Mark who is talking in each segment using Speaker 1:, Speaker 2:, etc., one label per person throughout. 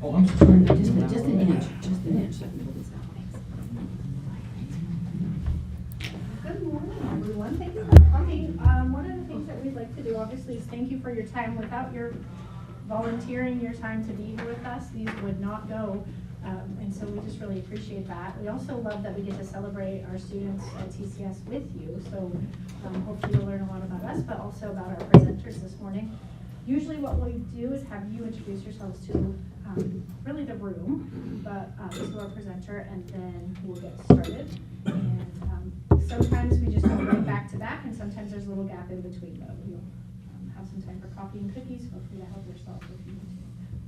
Speaker 1: Oh, I'm sorry.
Speaker 2: Just an inch, just an inch.
Speaker 3: Good morning, everyone. Thank you for coming. One of the things that we'd like to do, obviously, is thank you for your time. Without your volunteering your time to be here with us, these would not go. And so we just really appreciate that. We also love that we get to celebrate our students at TCS with you. So hopefully you'll learn a lot about us, but also about our presenters this morning. Usually what we do is have you introduce yourselves to really the room, but to our presenter, and then we'll get started. And sometimes we just go right back to back, and sometimes there's a little gap in between, but we'll have some time for coffee and cookies. Feel free to help yourself if you want to.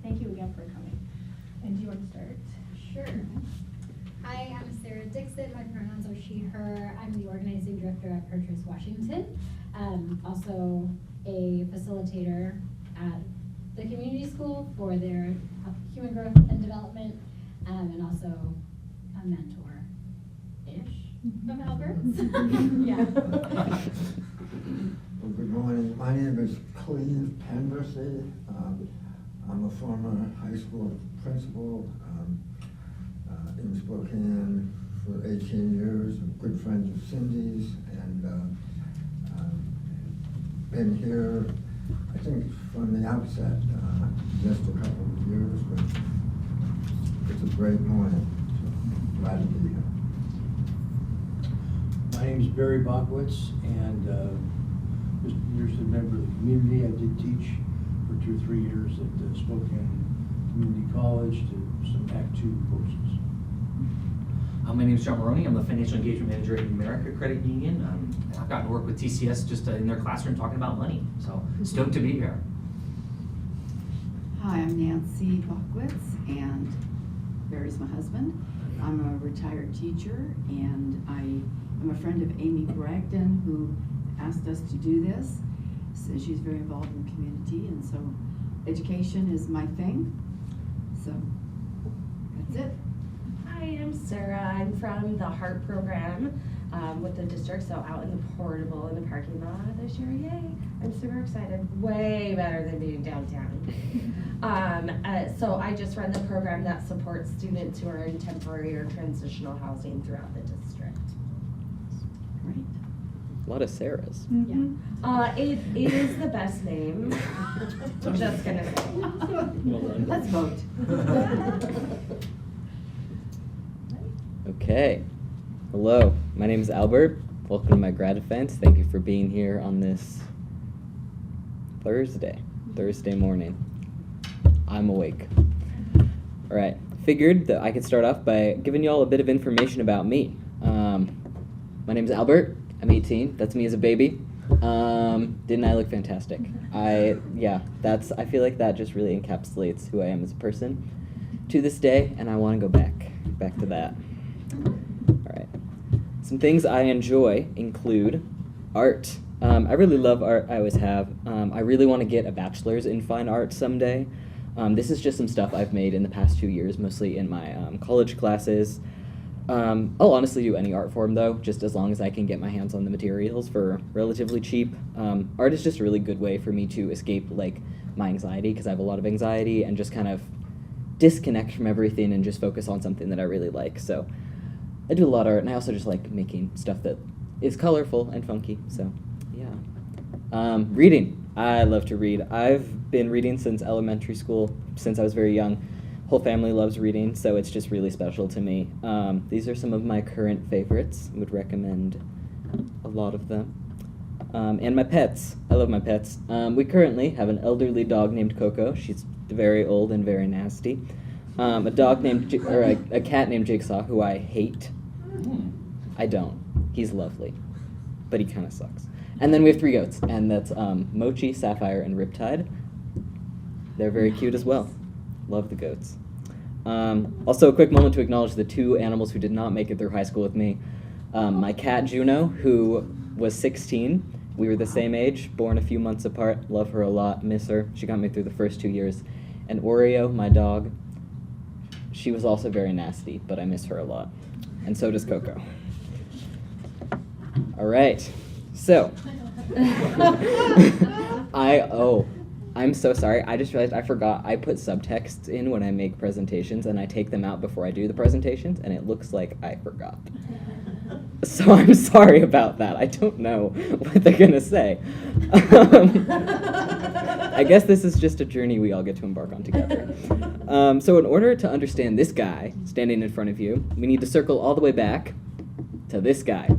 Speaker 3: Thank you again for coming. And do you want to start?
Speaker 4: Sure. Hi, I'm Sarah Dixon. My pronouns are she, her. I'm the organizing director at Purchase Washington. Also a facilitator at the community school for their human growth and development, and also a mentor-ish of Albert's. Yeah.
Speaker 5: Well, good morning. My name is Cleve Penversey. I'm a former high school principal in Spokane for 18 years. I'm good friends of Cindy's, and been here, I think, from the outset, just a couple of years, but it's a great morning, so glad to be here.
Speaker 1: My name is Barry Bachwitz, and just years a member of the community. I did teach for 2 or 3 years at Spokane Community College to some Act 2 courses.
Speaker 6: My name is John Maroney. I'm the Financial Engagement Manager at America Credit Union. And I've gotten to work with TCS just in their classroom talking about money. So stoked to be here.
Speaker 2: Hi, I'm Nancy Bachwitz, and Barry's my husband. I'm a retired teacher, and I am a friend of Amy Bragdon, who asked us to do this. So she's very involved in the community, and so education is my thing. So that's it.
Speaker 7: Hi, I'm Sarah. I'm from the HEART program with the district, so out in the portable in the parking lot this year. Yay! I'm super excited. Way better than being downtown. So I just run the program that supports students who are in temporary or transitional housing throughout the district.
Speaker 2: Great.
Speaker 8: A lot of Sarahs.
Speaker 7: Yeah. It is the best name. Just gonna say.
Speaker 8: Well done.
Speaker 2: Let's vote.
Speaker 8: Okay. Hello, my name is Albert. Welcome to my grad event. Thank you for being here on this Thursday morning. I'm awake. All right. Figured that I could start off by giving you all a bit of information about me. My name is Albert. I'm 18. That's me as a baby. Didn't I look fantastic? I feel like that just really encapsulates who I am as a person to this day, and I want to go back to that. All right. Some things I enjoy include art. I really love art. I always have. I really want to get a bachelor's in fine art someday. This is just some stuff I've made in the past 2 years, mostly in my college classes. I'll honestly do any art form, though, just as long as I can get my hands on the materials for relatively cheap. Art is just a really good way for me to escape, my anxiety, because I have a lot of anxiety, and just kind of disconnect from everything and just focus on something that I really like. So I do a lot of art, and I also just like making stuff that is colorful and funky, so yeah. Reading. I love to read. I've been reading since elementary school, since I was very young. Whole family loves reading, so it's just really special to me. These are some of my current favorites. I would recommend a lot of them. And my pets. I love my pets. We currently have an elderly dog named Coco. She's very old and very nasty. A cat named Jigsaw, who I hate. I don't. He's lovely, but he kind of sucks. And then we have 3 goats, and that's Mochi, Sapphire, and Riptide. They're very cute as well. Love the goats. Also, a quick moment to acknowledge the 2 animals who did not make it through high school with me. My cat, Juno, who was 16. We were the same age, born a few months apart. Love her a lot, miss her. She got me through the first 2 years. And Oreo, my dog, she was also very nasty, but I miss her a lot. And so does Coco. All right. So, I'm so sorry. I just realized I forgot. I put subtexts in when I make presentations, and I take them out before I do the presentations, and it looks like I forgot. So I'm sorry about that. I don't know what they're going to say. I guess this is just a journey we all get to embark on together. So in order to understand this guy standing in front of you, we need to circle all the way back to this guy.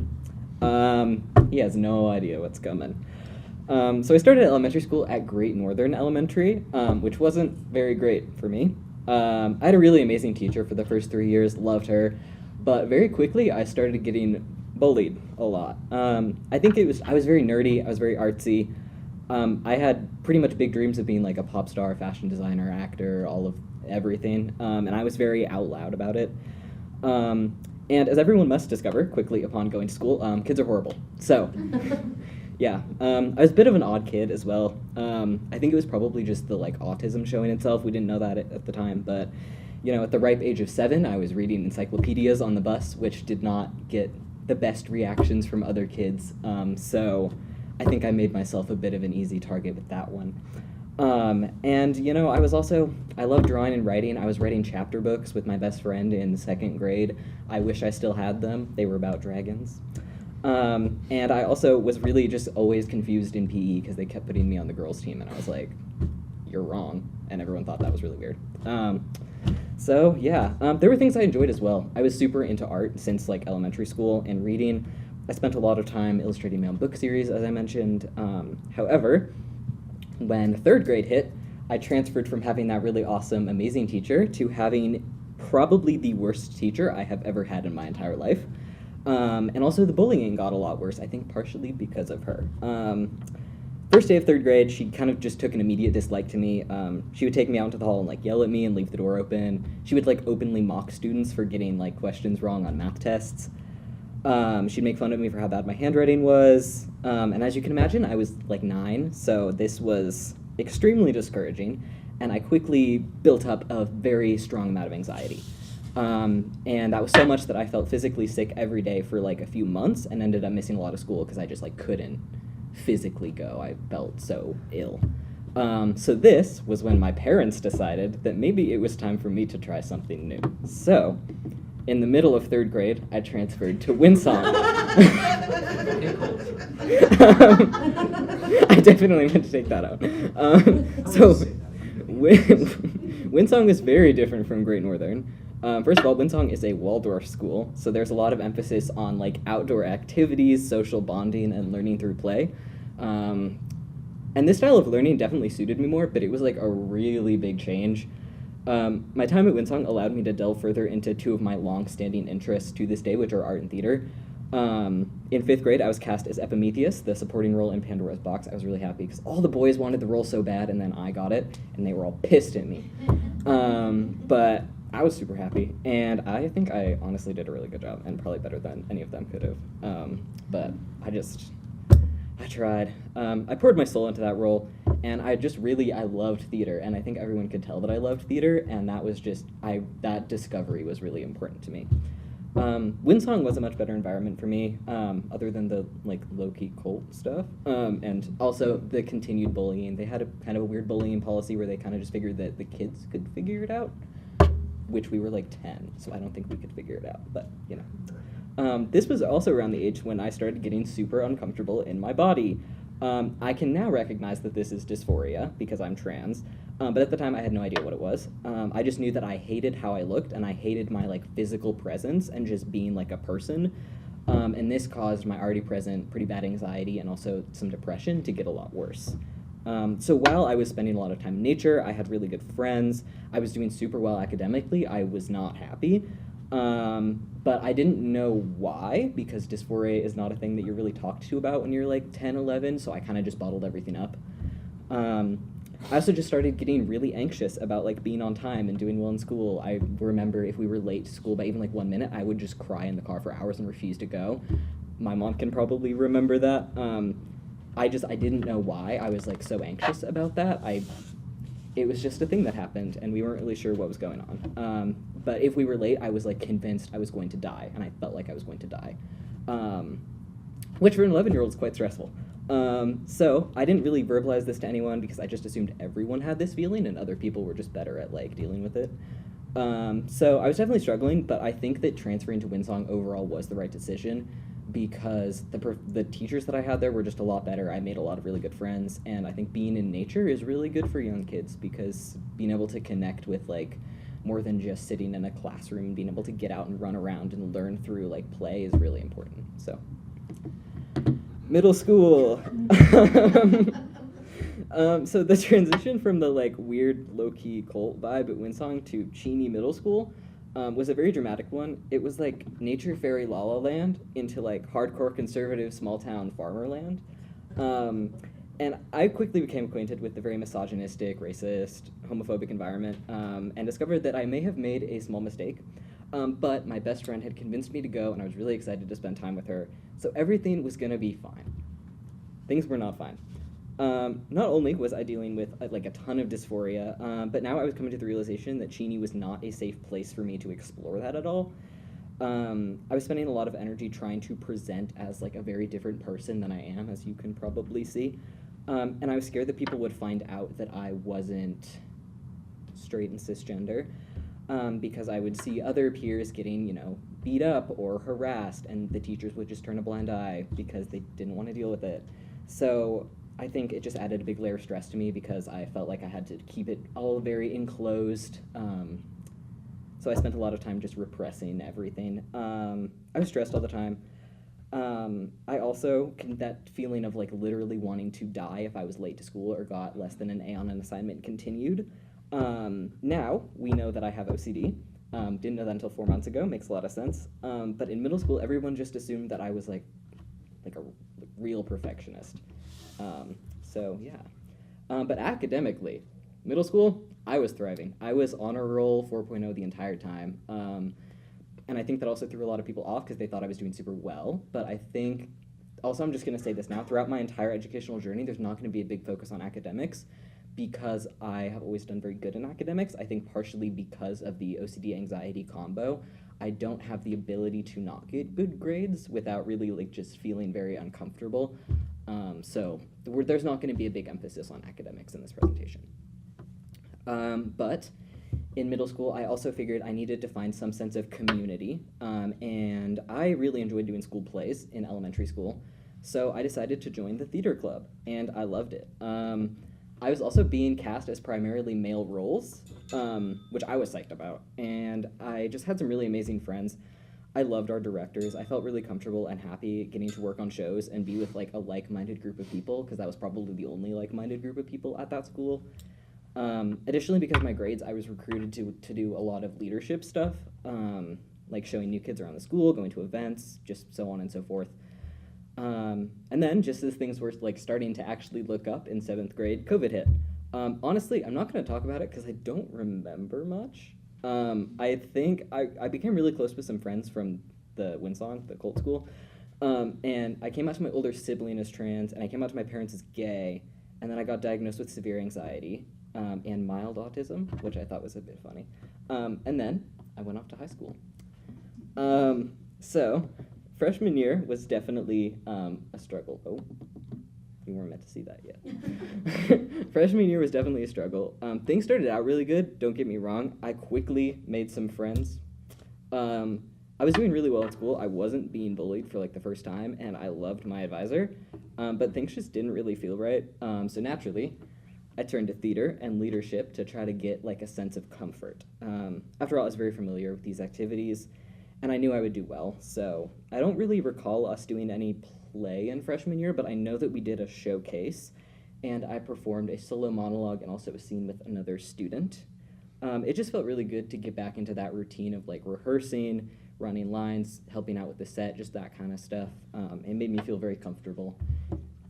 Speaker 8: He has no idea what's coming. So I started elementary school at Great Northern Elementary, which wasn't very great for me. I had a really amazing teacher for the first 3 years, loved her, but very quickly I started getting bullied a lot. I think I was very nerdy, I was very artsy. I had pretty much big dreams of being like a pop star, fashion designer, actor, all of everything, and I was very out loud about it. And as everyone must discover quickly upon going to school, kids are horrible. So, yeah, I was a bit of an odd kid as well. I think it was probably just the like autism showing itself. We didn't know that at the time, but you know, at the ripe age of 7, I was reading encyclopedias on the bus, which did not get the best reactions from other kids. So I think I made myself a bit of an easy target with that one. And you know, I love drawing and writing. I was writing chapter books with my best friend in 2nd grade. I wish I still had them. They were about dragons. And I also was really just always confused in PE because they kept putting me on the girls' team, and I was like, you're wrong. And everyone thought that was really weird. So yeah, there were things I enjoyed as well. I was super into art since like elementary school and reading. I spent a lot of time illustrating my own book series, as I mentioned. However, when 3rd grade hit, I transferred from having that really awesome, amazing teacher to having probably the worst teacher I have ever had in my entire life. And also the bullying got a lot worse, I think partially because of her. First day of 3rd grade, she kind of just took an immediate dislike to me. She would take me out into the hall and like yell at me and leave the door open. She would like openly mock students for getting like questions wrong on math tests. She'd make fun of me for how bad my handwriting was. And as you can imagine, I was like 9, so this was extremely discouraging. And I quickly built up a very strong amount of anxiety. And that was so much that I felt physically sick every day for like a few months and ended up missing a lot of school because I just like couldn't physically go. I felt so ill. So this was when my parents decided that maybe it was time for me to try something new. So, in the middle of 3rd grade, I transferred to Winsong. I definitely meant to take that out. So, Winsong is very different from Great Northern. First of all, Winsong is a Waldorf school, so there's a lot of emphasis on like outdoor activities, social bonding, and learning through play. And this style of learning definitely suited me more, but it was like a really big change. My time at Winsong allowed me to delve further into 2 of my long-standing interests to this day, which are art and theater. In 5th grade, I was cast as Epimetheus, the supporting role in Pandora's Box. I was really happy because all the boys wanted the role so bad, and then I got it, and they were all pissed at me. But I was super happy, and I think I honestly did a really good job, and probably better than any of them could have. But I tried. I poured my soul into that role, and I loved theater, and I think everyone could tell that I loved theater, and that was that discovery was really important to me. Winsong was a much better environment for me, other than the like low-key cult stuff, and also the continued bullying. They had a kind of a weird bullying policy where they kind of just figured that the kids could figure it out, which we were like 10, so I don't think we could figure it out, but you know. This was also around the age when I started getting super uncomfortable in my body. I can now recognize that this is dysphoria because I'm trans, but at the time I had no idea what it was. I just knew that I hated how I looked and I hated my like physical presence and just being like a person. And this caused my already present pretty bad anxiety and also some depression to get a lot worse. So while I was spending a lot of time in nature, I had really good friends, I was doing super well academically, I was not happy. But I didn't know why, because dysphoria is not a thing that you're really talked to about when you're like 10, 11, so I kind of just bottled everything up. I also just started getting really anxious about like being on time and doing well in school. I remember if we were late to school by even like 1 minute, I would just cry in the car for hours and refuse to go. My mom can probably remember that. I didn't know why I was like so anxious about that. It was just a thing that happened, and we weren't really sure what was going on. But if we were late, I was like convinced I was going to die, and I felt like I was going to die, which for an 11-year-old is quite stressful. So I didn't really verbalize this to anyone because I just assumed everyone had this feeling and other people were just better at like dealing with it. So I was definitely struggling, but I think that transferring to Winsong overall was the right decision because the teachers that I had there were just a lot better. I made a lot of really good friends, and I think being in nature is really good for young kids because being able to connect with like more than just sitting in a classroom, being able to get out and run around and learn through like play is really important. So middle school. So the transition from the like weird low-key cult vibe at Winsong to Cheney Middle School was a very dramatic one. It was like nature fairy La La Land into like hardcore conservative small town farmer land. And I quickly became acquainted with the very misogynistic, racist, homophobic environment and discovered that I may have made a small mistake. But my best friend had convinced me to go, and I was really excited to spend time with her. So everything was gonna be fine. Things were not fine. Not only was I dealing with like a ton of dysphoria, but now I was coming to the realization that Cheney was not a safe place for me to explore that at all. I was spending a lot of energy trying to present as like a very different person than I am, as you can probably see. And I was scared that people would find out that I wasn't straight and cisgender, because I would see other peers getting, you know, beat up or harassed, and the teachers would just turn a blind eye because they didn't want to deal with it. So I think it just added a big layer of stress to me because I felt like I had to keep it all very enclosed. So I spent a lot of time just repressing everything. I was stressed all the time. I also, that feeling of like literally wanting to die if I was late to school or got less than an A on an assignment continued. Now we know that I have OCD. Didn't know that until 4 months ago, makes a lot of sense. But in middle school, everyone just assumed that I was like a real perfectionist. So yeah. But academically, middle school, I was thriving. I was honor roll 4.0 the entire time. And I think that also threw a lot of people off because they thought I was doing super well. But I think, also I'm just going to say this now, throughout my entire educational journey, there's not going to be a big focus on academics because I have always done very good in academics. I think partially because of the OCD anxiety combo, I don't have the ability to not get good grades without really like just feeling very uncomfortable. So there's not going to be a big emphasis on academics in this presentation. But in middle school, I also figured I needed to find some sense of community, and I really enjoyed doing school plays in elementary school, so I decided to join the theater club, and I loved it. I was also being cast as primarily male roles, which I was psyched about, and I just had some really amazing friends. I loved our directors. I felt really comfortable and happy getting to work on shows and be with like a like-minded group of people, because that was probably the only like-minded group of people at that school. Additionally, because of my grades, I was recruited to do a lot of leadership stuff, like showing new kids around the school, going to events, just so on and so forth. And then, just as things were like starting to actually look up in 7th grade, COVID hit. Honestly, I'm not going to talk about it because I don't remember much. I think I became really close with some friends from the Winsong, the cult school, and I came out to my older sibling as trans, and I came out to my parents as gay, and then I got diagnosed with severe anxiety and mild autism, which I thought was a bit funny. And then I went off to high school. So freshman year was definitely a struggle. Oh, you weren't meant to see that yet. Freshman year was definitely a struggle. Things started out really good, don't get me wrong. I quickly made some friends. I was doing really well at school. I wasn't being bullied for like the first time, and I loved my advisor, but things just didn't really feel right. So naturally, I turned to theater and leadership to try to get like a sense of comfort. After all, I was very familiar with these activities, and I knew I would do well. So I don't really recall us doing any play in freshman year, but I know that we did a showcase, and I performed a solo monologue and also a scene with another student. It just felt really good to get back into that routine of like rehearsing, running lines, helping out with the set, just that kind of stuff. It made me feel very comfortable.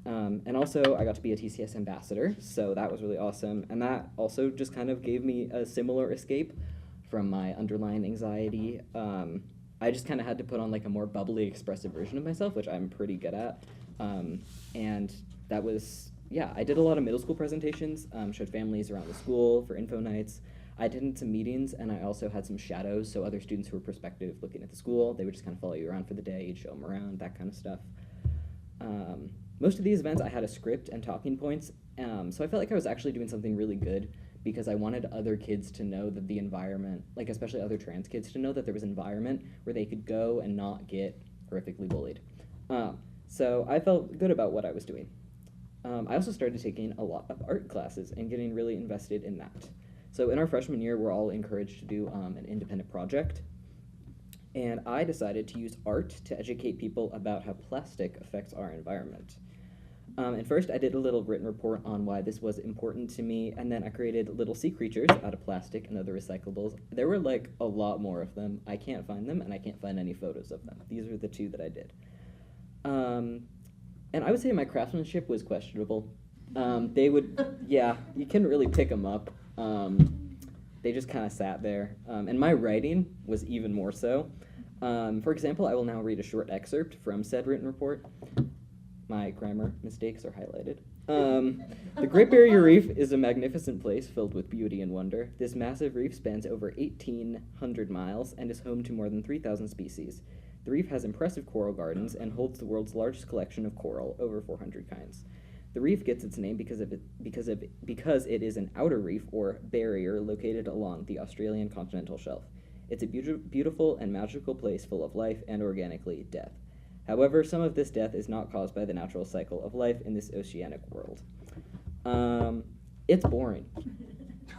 Speaker 8: And also, I got to be a TCS ambassador, so that was really awesome. And that also just kind of gave me a similar escape from my underlying anxiety. I just kind of had to put on like a more bubbly, expressive version of myself, which I'm pretty good at. And that was, yeah, I did a lot of middle school presentations, showed families around the school for info nights. I attended some meetings, and I also had some shadows, so other students who were prospective looking at the school, they would just kind of follow you around for the day, you'd show them around, that kind of stuff. Most of these events I had a script and talking points, so I felt like I was actually doing something really good because I wanted other kids to know that the environment, like especially other trans kids, to know that there was an environment where they could go and not get horrifically bullied. So I felt good about what I was doing. I also started taking a lot of art classes and getting really invested in that. So in our freshman year, we're all encouraged to do an independent project. And I decided to use art to educate people about how plastic affects our environment. And first, I did a little written report on why this was important to me, and then I created little sea creatures out of plastic and other recyclables. There were like a lot more of them. I can't find them, and I can't find any photos of them. These are the two that I did. And I would say my craftsmanship was questionable. They would, yeah, you couldn't really pick them up. They just kind of sat there. And my writing was even more so. For example, I will now read a short excerpt from said written report. My grammar mistakes are highlighted. The Great Barrier Reef is a magnificent place filled with beauty and wonder. This massive reef spans over 1,800 miles and is home to more than 3,000 species. The reef has impressive coral gardens and holds the world's largest collection of coral, over 400 kinds. The reef gets its name because it is an outer reef or barrier located along the Australian continental shelf. It's a beautiful and magical place full of life and organically death. However, some of this death is not caused by the natural cycle of life in this oceanic world. It's boring.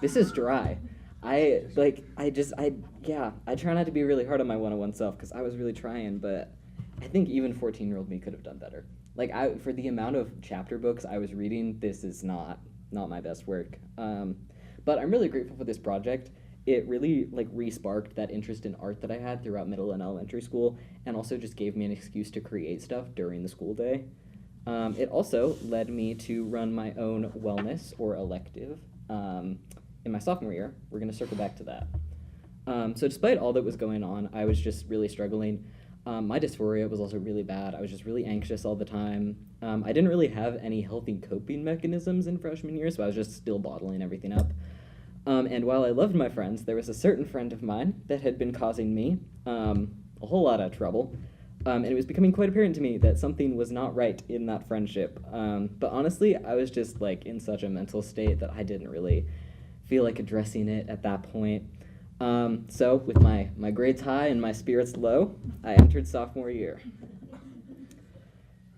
Speaker 8: This is dry. I try not to be really hard on my 101 self because I was really trying, but I think even 14-year-old me could have done better. For the amount of chapter books I was reading, this is not my best work. But I'm really grateful for this project. It really re-sparked that interest in art that I had throughout middle and elementary school, and also just gave me an excuse to create stuff during the school day. It also led me to run my own wellness or elective in my sophomore year. We're going to circle back to that. So despite all that was going on, I was just really struggling. My dysphoria was also really bad. I was just really anxious all the time. I didn't really have any healthy coping mechanisms in freshman year, so I was just still bottling everything up. And while I loved my friends, there was a certain friend of mine that had been causing me a whole lot of trouble. And it was becoming quite apparent to me that something was not right in that friendship. But honestly, I was just in such a mental state that I didn't really feel like addressing it at that point. So with my grades high and my spirits low, I entered sophomore year.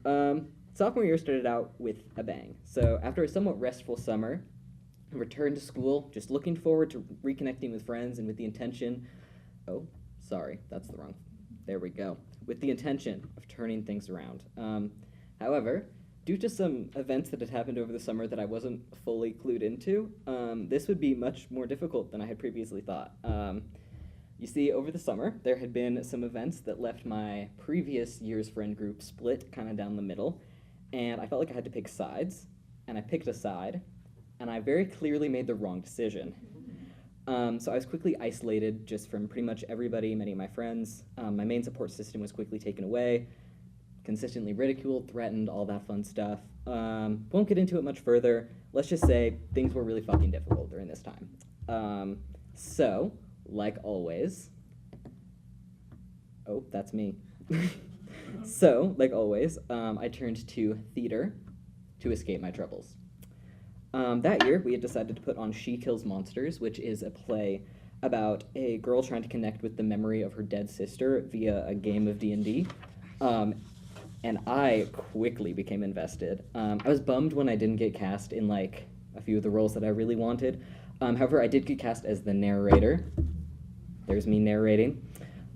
Speaker 8: Sophomore year started out with a bang. So after a somewhat restful summer, I returned to school, just looking forward to reconnecting with friends and with the intention, there we go, with the intention of turning things around. However, due to some events that had happened over the summer that I wasn't fully clued into, this would be much more difficult than I had previously thought. You see, over the summer, there had been some events that left my previous year's friend group split kind of down the middle, and I felt like I had to pick sides, and I picked a side, and I very clearly made the wrong decision. So I was quickly isolated just from pretty much everybody, many of my friends. My main support system was quickly taken away, consistently ridiculed, threatened, all that fun stuff. Won't get into it much further. Let's just say things were really fucking difficult during this time. So, like always, that's me. So, like always, I turned to theater to escape my troubles. That year, we had decided to put on She Kills Monsters, which is a play about a girl trying to connect with the memory of her dead sister via a game of D&D. And I quickly became invested. I was bummed when I didn't get cast in a few of the roles that I really wanted. However, I did get cast as the narrator. There's me narrating.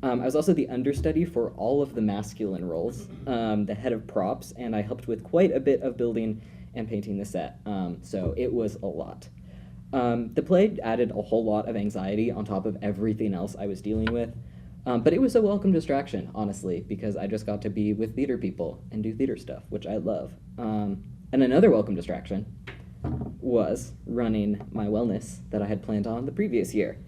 Speaker 8: I was also the understudy for all of the masculine roles, the head of props, and I helped with quite a bit of building and painting the set, so it was a lot. The play added a whole lot of anxiety on top of everything else I was dealing with, but it was a welcome distraction, honestly, because I just got to be with theater people and do theater stuff, which I love. And another welcome distraction was running my wellness that I had planned on the previous year.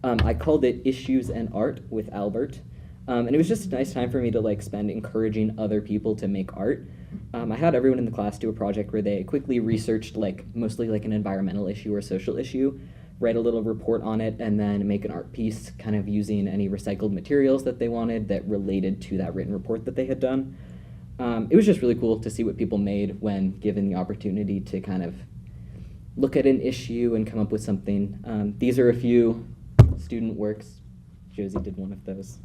Speaker 8: I called it Issues and Art with Albert, and it was just a nice time for me to spend encouraging other people to make art. I had everyone in the class do a project where they quickly researched mostly an environmental issue or social issue, write a little report on it, and then make an art piece kind of using any recycled materials that they wanted that related to that written report that they had done. It was just really cool to see what people made when given the opportunity to kind of look at an issue and come up with something. These are a few student works. Josie did one of those.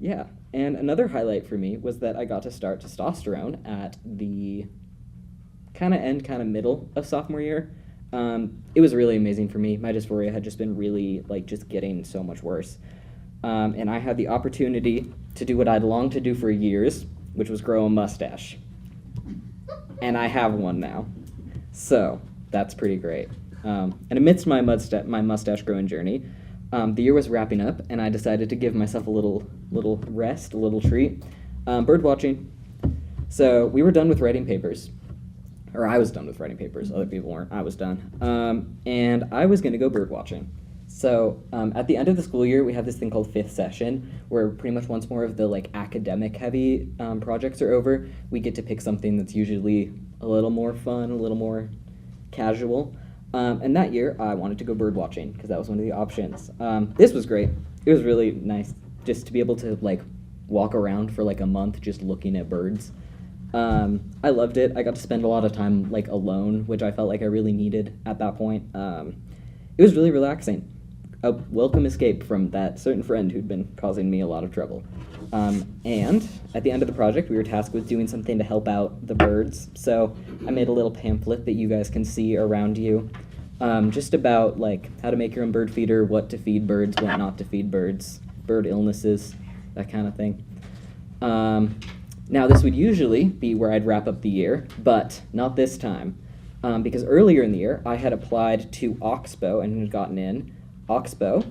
Speaker 8: Yeah, and another highlight for me was that I got to start testosterone at the kind of end, kind of middle of sophomore year. It was really amazing for me. My dysphoria had just been really, like, just getting so much worse. And I had the opportunity to do what I'd longed to do for years, which was grow a mustache. And I have one now. So that's pretty great. And amidst my mustache growing journey, the year was wrapping up, and I decided to give myself a little rest, a little treat. Bird watching. So we were done with writing papers. Or I was done with writing papers. Other people weren't. I was done. And I was going to go bird watching. So at the end of the school year, we have this thing called fifth session, where pretty much once more of the like academic heavy projects are over, we get to pick something that's usually a little more fun, a little more casual. And that year, I wanted to go bird watching because that was one of the options. This was great. It was really nice just to be able to like walk around for like a month just looking at birds. I loved it. I got to spend a lot of time like alone, which I felt like I really needed at that point. It was really relaxing. A welcome escape from that certain friend who'd been causing me a lot of trouble. And at the end of the project, we were tasked with doing something to help out the birds. So I made a little pamphlet that you guys can see around you, just about like how to make your own bird feeder, what to feed birds, what not to feed birds, bird illnesses, that kind of thing. Now this would usually be where I'd wrap up the year, but not this time. Because earlier in the year, I had applied to Oxbow and had gotten in. Oxbow,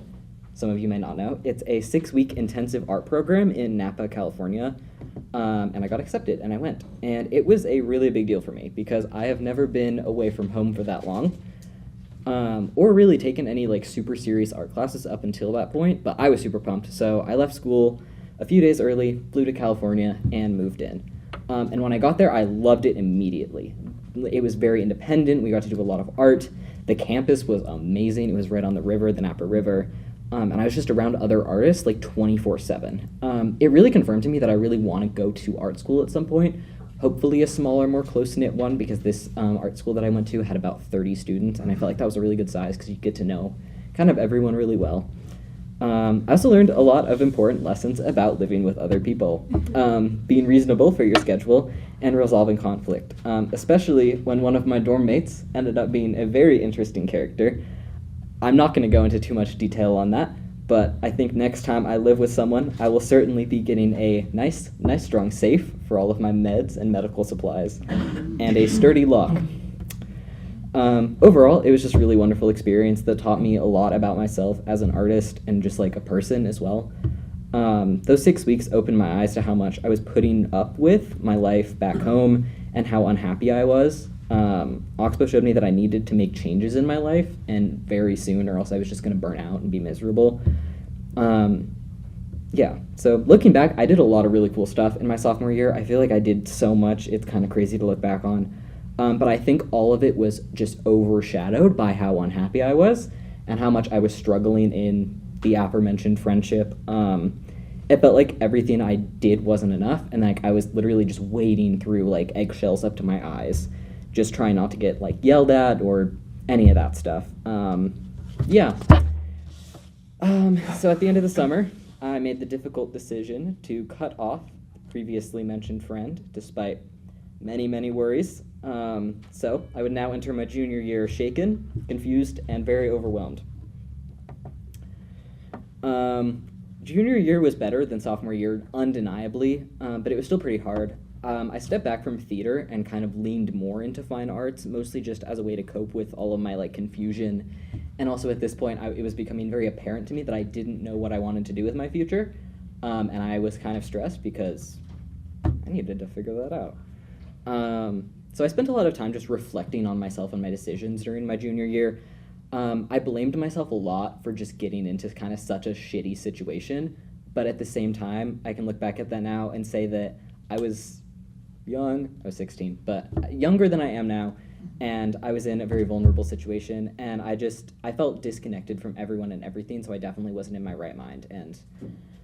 Speaker 8: some of you may not know, it's a 6-week intensive art program in Napa, California, and I got accepted, and I went. And it was a really big deal for me, because I have never been away from home for that long, or really taken any like super serious art classes up until that point, but I was super pumped. So I left school a few days early, flew to California, and moved in. And when I got there, I loved it immediately. It was very independent. We got to do a lot of art. The campus was amazing. It was right on the river, the Napa River. And I was just around other artists like 24/7. It really confirmed to me that I really want to go to art school at some point. Hopefully a smaller, more close-knit one, because this art school that I went to had about 30 students, and I felt like that was a really good size because you get to know kind of everyone really well. I also learned a lot of important lessons about living with other people, being reasonable for your schedule, and resolving conflict, especially when one of my dorm mates ended up being a very interesting character. I'm not going to go into too much detail on that, but I think next time I live with someone, I will certainly be getting a nice strong safe for all of my meds and medical supplies, and a sturdy lock. Overall, it was just a really wonderful experience that taught me a lot about myself as an artist and just like a person as well. Those 6 weeks opened my eyes to how much I was putting up with my life back home and how unhappy I was. Oxbow showed me that I needed to make changes in my life, and very soon, or else I was just going to burn out and be miserable. Yeah, so looking back, I did a lot of really cool stuff in my sophomore year. I feel like I did so much, it's kind of crazy to look back on. But I think all of it was just overshadowed by how unhappy I was and how much I was struggling in the aforementioned friendship. It felt like everything I did wasn't enough, and like I was literally just wading through like eggshells up to my eyes, just trying not to get like yelled at or any of that stuff. Yeah. So at the end of the summer, I made the difficult decision to cut off the previously mentioned friend, despite many worries. So I would now enter my junior year shaken, confused, and very overwhelmed. Junior year was better than sophomore year, undeniably, but it was still pretty hard. I stepped back from theater and kind of leaned more into fine arts, mostly just as a way to cope with all of my like confusion. And also at this point, it was becoming very apparent to me that I didn't know what I wanted to do with my future. And I was kind of stressed because I needed to figure that out. So I spent a lot of time just reflecting on myself and my decisions during my junior year. I blamed myself a lot for just getting into kind of such a shitty situation, but at the same time, I can look back at that now and say that I was young, I was 16, but younger than I am now, and I was in a very vulnerable situation, and I felt disconnected from everyone and everything, so I definitely wasn't in my right mind, and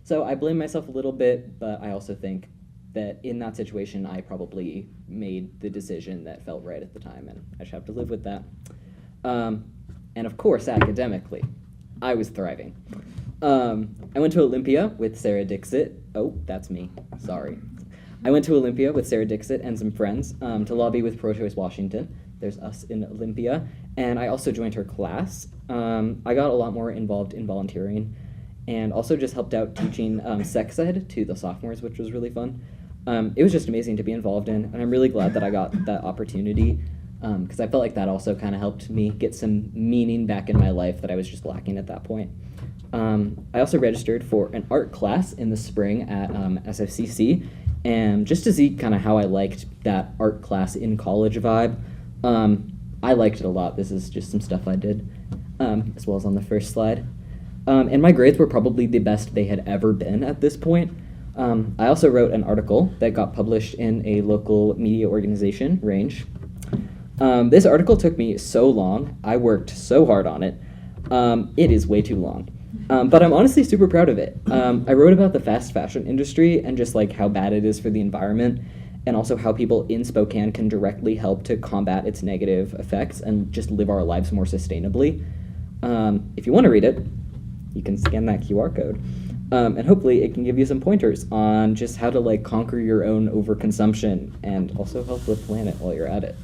Speaker 8: so I blame myself a little bit, but I also think that in that situation, I probably made the decision that felt right at the time, and I just have to live with that. And of course, academically, I was thriving. I went to Olympia with Sarah Dixit. Oh, that's me. Sorry. I went to Olympia with Sarah Dixit and some friends to lobby with Pro-Choice Washington. There's us in Olympia. And I also joined her class. I got a lot more involved in volunteering and also just helped out teaching sex ed to the sophomores, which was really fun. It was just amazing to be involved in, and I'm really glad that I got that opportunity because I felt like that also kind of helped me get some meaning back in my life that I was just lacking at that point. I also registered for an art class in the spring at SFCC, and just to see kind of how I liked that art class in college vibe. I liked it a lot. This is just some stuff I did, as well as on the first slide. And my grades were probably the best they had ever been at this point. I also wrote an article that got published in a local media organization, Range. This article took me so long. I worked so hard on it. It is way too long. But I'm honestly super proud of it. I wrote about the fast fashion industry and just like how bad it is for the environment, and also how people in Spokane can directly help to combat its negative effects and just live our lives more sustainably. If you want to read it, you can scan that QR code. And hopefully it can give you some pointers on just how to like conquer your own overconsumption and also help the planet while you're at it.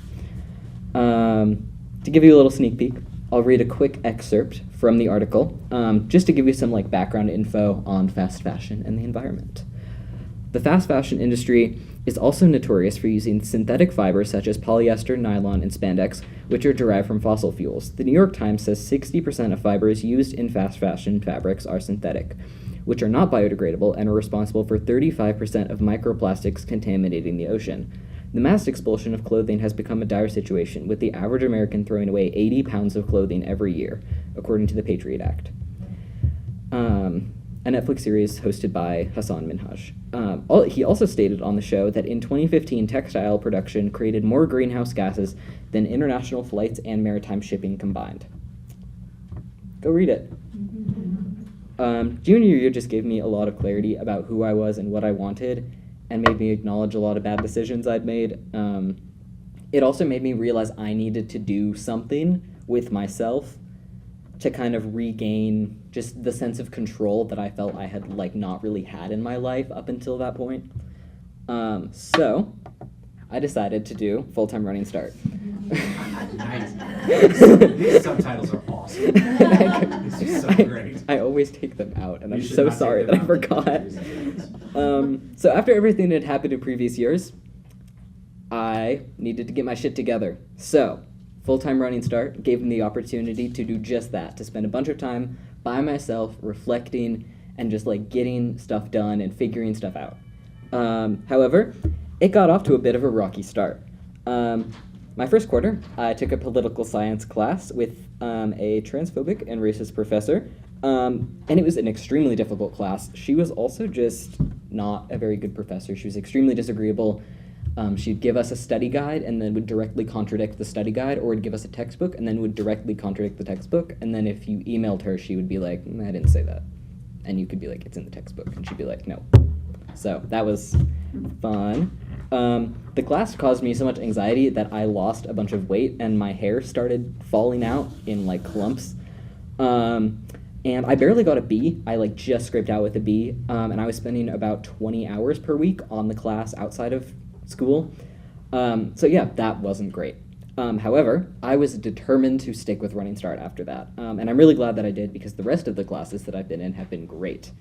Speaker 8: To give you a little sneak peek, I'll read a quick excerpt from the article, just to give you some like background info on fast fashion and the environment. The fast fashion industry is also notorious for using synthetic fibers such as polyester, nylon, and spandex, which are derived from fossil fuels. The New York Times says 60% of fibers used in fast fashion fabrics are synthetic, which are not biodegradable and are responsible for 35% of microplastics contaminating the ocean. The mass expulsion of clothing has become a dire situation, with the average American throwing away 80 pounds of clothing every year, according to the Patriot Act. A Netflix series hosted by Hassan Minhaj. He also stated on the show that in 2015, textile production created more greenhouse gases than international flights and maritime shipping combined. Go read it. Junior year just gave me a lot of clarity about who I was and what I wanted, and made me acknowledge a lot of bad decisions I'd made. It also made me realize I needed to do something with myself to kind of regain just the sense of control that I felt I had like not really had in my life up until that point. So I decided to do Full-Time Running Start.
Speaker 6: Nice. These subtitles are awesome. This is so great.
Speaker 8: I always take them out, and
Speaker 6: You
Speaker 8: I'm
Speaker 6: should
Speaker 8: so
Speaker 6: not take
Speaker 8: sorry
Speaker 6: them
Speaker 8: that I
Speaker 6: out.
Speaker 8: forgot. So after everything that had happened in previous years, I needed to get my shit together. So Full-Time Running Start gave me the opportunity to do just that, to spend a bunch of time by myself, reflecting, and just like getting stuff done and figuring stuff out. However, it got off to a bit of a rocky start. My first quarter, I took a political science class with a transphobic and racist professor, and it was an extremely difficult class. She was also just not a very good professor. She was extremely disagreeable. She'd give us a study guide and then would directly contradict the study guide, or would give us a textbook and then would directly contradict the textbook. And then if you emailed her, she would be like, I didn't say that. And you could be like, it's in the textbook. And she'd be like, no. So that was fun. The class caused me so much anxiety that I lost a bunch of weight and my hair started falling out in like clumps. And I barely got a B. I like just scraped out with a B. And I was spending about 20 hours per week on the class outside of school. So yeah, that wasn't great. However, I was determined to stick with Running Start after that. And I'm really glad that I did, because the rest of the classes that I've been in have been great.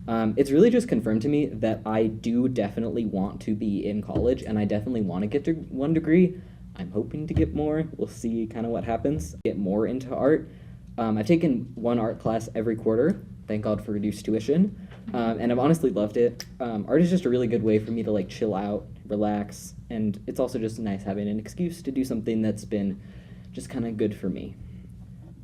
Speaker 8: It's really just confirmed to me that I do definitely want to be in college, and I definitely want to get to 1 degree. I'm hoping to get more. We'll see kind of what happens. Get more into art. I've taken 1 art class every quarter. Thank God for reduced tuition. And I've honestly loved it. Art is just a really good way for me to like chill out, relax, and it's also just nice having an excuse to do something that's been just kind of good for me.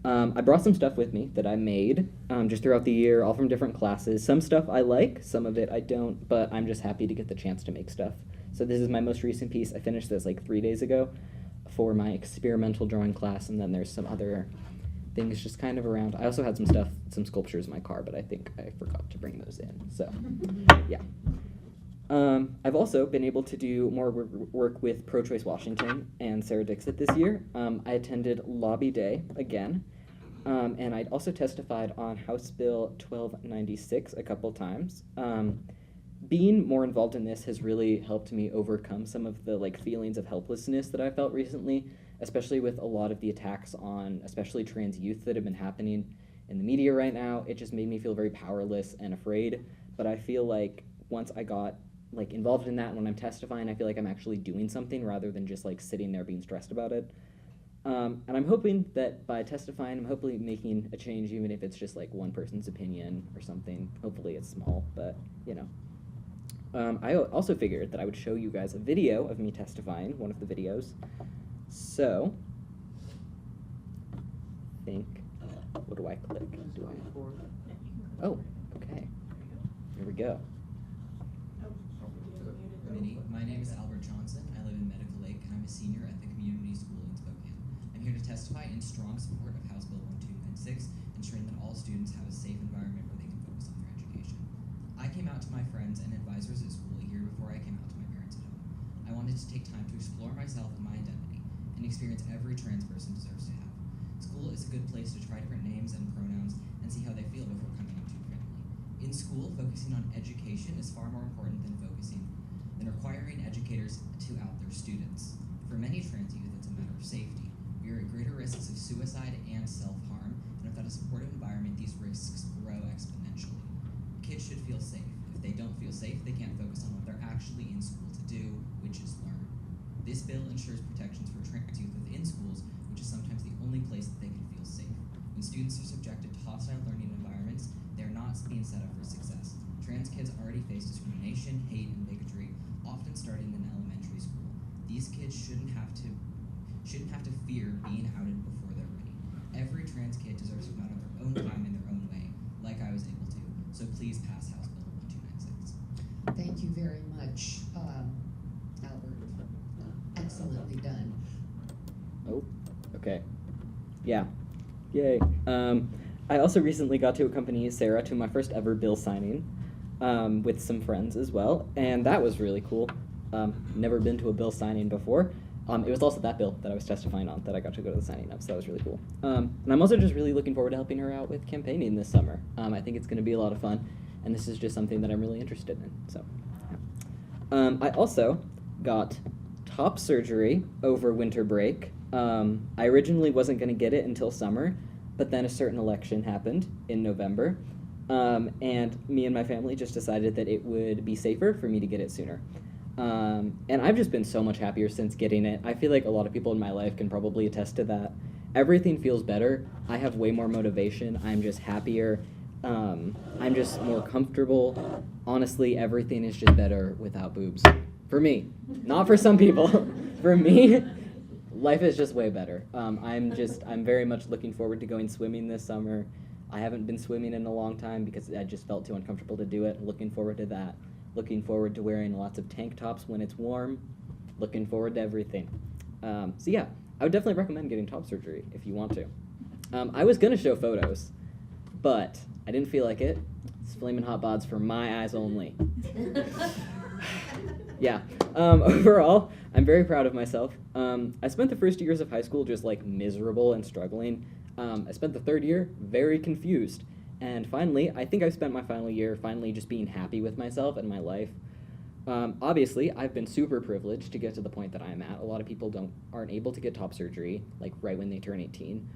Speaker 8: I brought some stuff with me that I made just throughout the year, all from different classes. Some stuff I like, some of it I don't, but I'm just happy to get the chance to make stuff. So this is my most recent piece. I finished this like 3 days ago for my experimental drawing class, and then there's some other things just kind of around. I also had some sculptures in my car, but I think I forgot to bring those in. So, yeah. I've also been able to do more work with Pro-Choice Washington and Sarah Dixit this year. I attended Lobby Day again, and I also testified on House Bill 1296 a couple times. Being more involved in this has really helped me overcome some of the feelings of helplessness that I felt recently, especially with a lot of the attacks on especially trans youth that have been happening in the media right now. It just made me feel very powerless and afraid. But I feel like once I got involved in that, and when I'm testifying, I feel like I'm actually doing something rather than just sitting there being stressed about it. And I'm hoping that by testifying, I'm hopefully making a change, even if it's just one person's opinion or something. Hopefully it's small, but you know. I also figured that I would show you guys a video of me testifying, one of the videos. So, what do I click? Oh, okay. Here we go.
Speaker 9: My name is Albert Johnson. I live in Medical Lake, and I'm a senior at the community school in Spokane. I'm here to testify in strong support of House Bill 1296, ensuring that all students have a safe environment where they can focus on their education. I came out to my friends and advisors at school a year before I came out to my parents at home. I wanted to take time to explore myself and my identity, and experience every trans person deserves to have. School is a good place to try different names and pronouns and see how they feel before coming out to your family. In school, focusing on education is far more important than requiring educators to out their students. For many trans youth, it's a matter of safety. We are at greater risks of suicide and self-harm, and without a supportive environment, these risks grow exponentially. Kids should feel safe. If they don't feel safe, they can't focus on what they're actually in school to do, which is learn. This bill ensures protections for trans youth within schools, which is sometimes the only place that they can feel safe. When students are subjected to hostile learning environments, they're not being set up for success. Trans kids already face discrimination, hate, and bigotry, often starting in elementary school. These kids shouldn't have to fear being outed before they're ready. Every trans kid deserves to come out on their own time in their own way, like I was able to. So please pass House Bill 1296.
Speaker 10: Thank you very much, Albert. Excellently done.
Speaker 8: Oh, okay. Yeah. Yay. I also recently got to accompany Sarah to my first ever bill signing. With some friends as well, and that was really cool. Never been to a bill signing before. It was also that bill that I was testifying on that I got to go to the signing of, so that was really cool. And I'm also just really looking forward to helping her out with campaigning this summer. I think it's going to be a lot of fun, and this is just something that I'm really interested in. So, yeah. I also got top surgery over winter break. I originally wasn't going to get it until summer, but then a certain election happened in November. And me and my family just decided that it would be safer for me to get it sooner. And I've just been so much happier since getting it. I feel like a lot of people in my life can probably attest to that. Everything feels better. I have way more motivation. I'm just happier. I'm just more comfortable. Honestly, everything is just better without boobs. For me. Not for some people. For me, life is just way better. I'm very much looking forward to going swimming this summer. I haven't been swimming in a long time because I just felt too uncomfortable to do it. Looking forward to that. Looking forward to wearing lots of tank tops when it's warm. Looking forward to everything. So yeah, I would definitely recommend getting top surgery if you want to. I was going to show photos, but I didn't feel like it. It's flaming hot bods for my eyes only. Yeah. Overall, I'm very proud of myself. I spent the first years of high school just miserable and struggling. I spent the third year very confused. And finally, I think I've spent my final year finally just being happy with myself and my life. Obviously, I've been super privileged to get to the point that I'm at. A lot of people aren't able to get top surgery, right when they turn 18.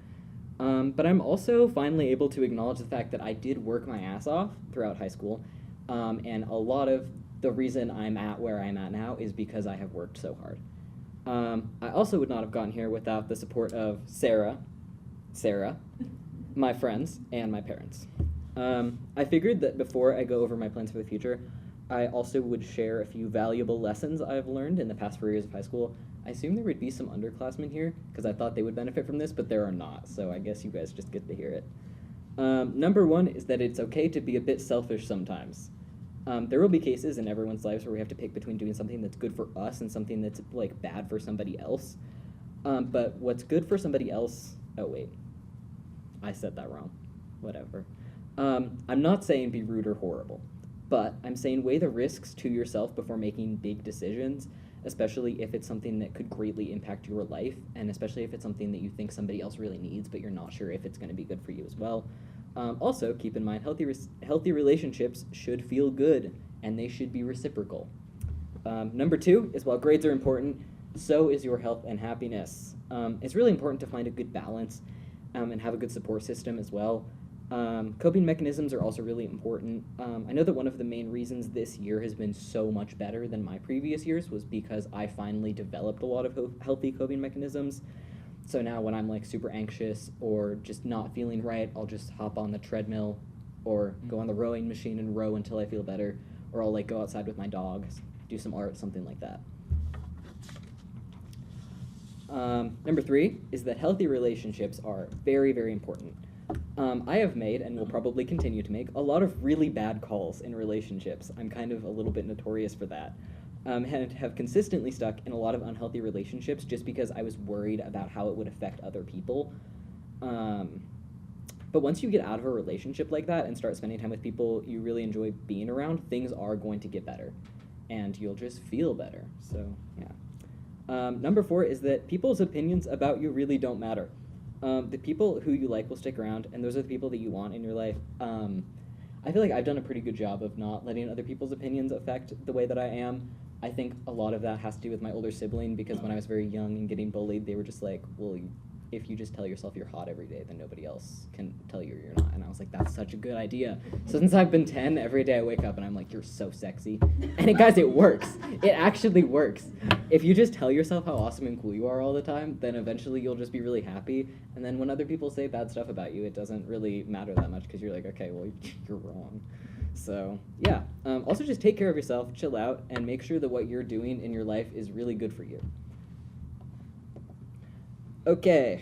Speaker 8: But I'm also finally able to acknowledge the fact that I did work my ass off throughout high school. And a lot of the reason I'm at where I'm at now is because I have worked so hard. I also would not have gotten here without the support of Sarah, my friends, and my parents. I figured that before I go over my plans for the future, I also would share a few valuable lessons I've learned in the past 4 years of high school. I assume there would be some underclassmen here, because I thought they would benefit from this, but there are not, so I guess you guys just get to hear it. Number one is that it's okay to be a bit selfish sometimes. There will be cases in everyone's lives where we have to pick between doing something that's good for us and something that's bad for somebody else. But what's good for somebody else, oh wait, I said that wrong, whatever. I'm not saying be rude or horrible. But I'm saying weigh the risks to yourself before making big decisions, especially if it's something that could greatly impact your life, and especially if it's something that you think somebody else really needs, but you're not sure if it's going to be good for you as well. Also, keep in mind, healthy relationships should feel good, and they should be reciprocal. Number 2 is, while grades are important, so is your health and happiness. It's really important to find a good balance and have a good support system as well. Coping mechanisms are also really important. I know that one of the main reasons this year has been so much better than my previous years was because I finally developed a lot of healthy coping mechanisms. So now when I'm like super anxious or just not feeling right, I'll just hop on the treadmill or go on the rowing machine and row until I feel better, or I'll like go outside with my dog, do some art, something like that. Number 3 is that healthy relationships are very, very important. I have made, and will probably continue to make, a lot of really bad calls in relationships. I'm kind of a little bit notorious for that. And have consistently stuck in a lot of unhealthy relationships just because I was worried about how it would affect other people. But once you get out of a relationship like that and start spending time with people you really enjoy being around, things are going to get better. And you'll just feel better. So, yeah. Number 4 is that people's opinions about you really don't matter. The people who you like will stick around, and those are the people that you want in your life. I feel like I've done a pretty good job of not letting other people's opinions affect the way that I am. I think a lot of that has to do with my older sibling, because when I was very young and getting bullied, they were just like, well, if you just tell yourself you're hot every day, then nobody else can tell you you're not. And I was like, that's such a good idea. So since I've been 10, every day I wake up and I'm like, you're so sexy. And guys, it works. It actually works. If you just tell yourself how awesome and cool you are all the time, then eventually you'll just be really happy. And then when other people say bad stuff about you, it doesn't really matter that much, because you're like, okay, well, you're wrong. So, yeah. Also, just take care of yourself, chill out, and make sure that what you're doing in your life is really good for you. Okay,